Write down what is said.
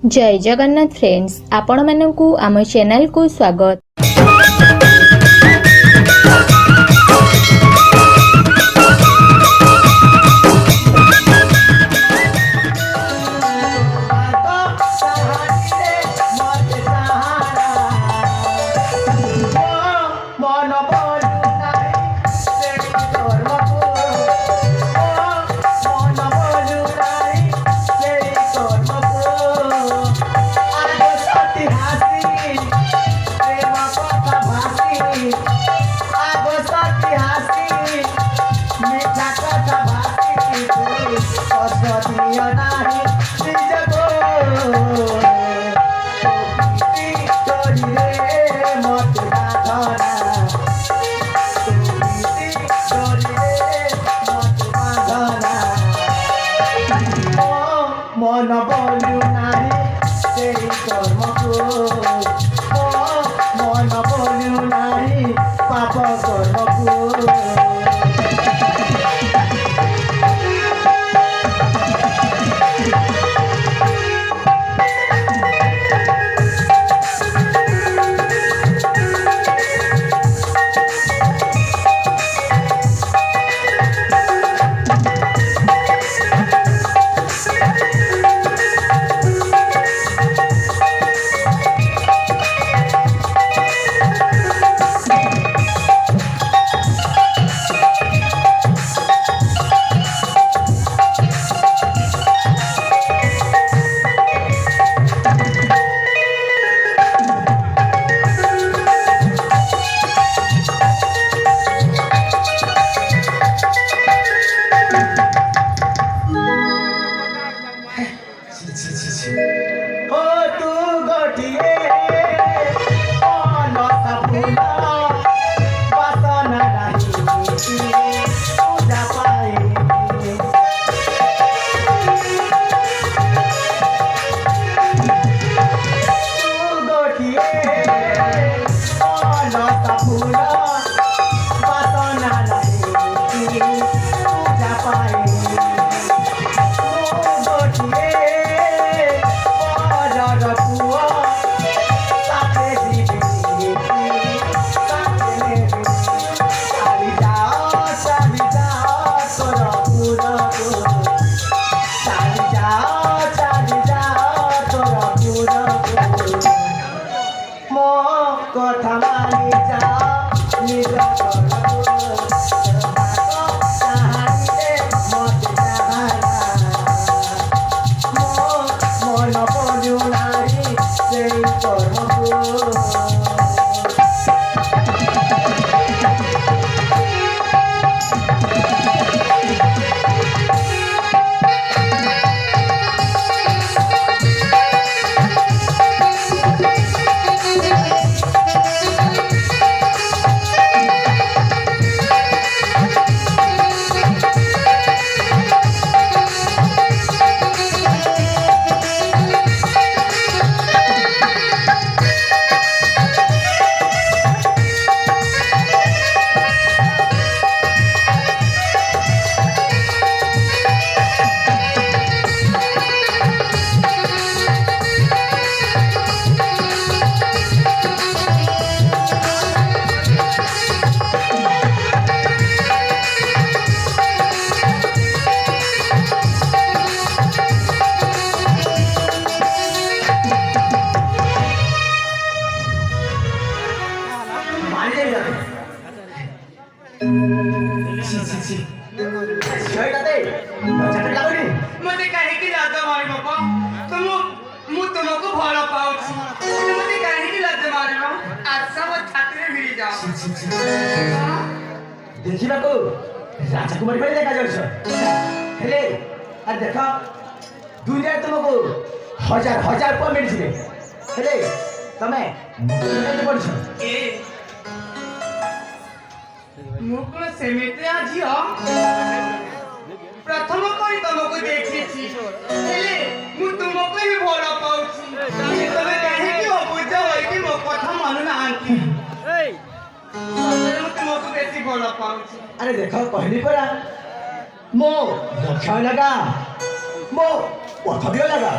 जय जगन्नाथ फ्रेंड्स, आपण मानकु आम चैनल को स्वागत। मन बोलू नाही तेरी कर्म को मन बोलू नाही पाप कर्म को हो तू गोठिए नसा फूल बसन नाही पूजा पाए तू गोठिए नसा फूल बसन नाही पूजा पाए কথা মানি যা নিজ মন বলু নারী সেই কর্ম मते काहेकि लाज मारे बापा तुमको भल पाउछि मते काहेकि लाज मारिबा आशा म छात्री भिड़ी जाओ देखिबा को राजकुमारी पहिले देखा जाउछ हेले आ देख दुनिया तुमको हजार हजार पर मिलछिले हेले तमे केते पढछ ए मुकुल सेमिते आजियो प्रथम कोई तुमको देखिछि हेले मु तुमको ही भल पाउछि तमे काहेकि अबुझ होई कि मो कथा मानु नांती ए मु तुमको बेसी भल पाउछि अरे देखो कहली परा मो दक्ष लगा मो पथ भी लगा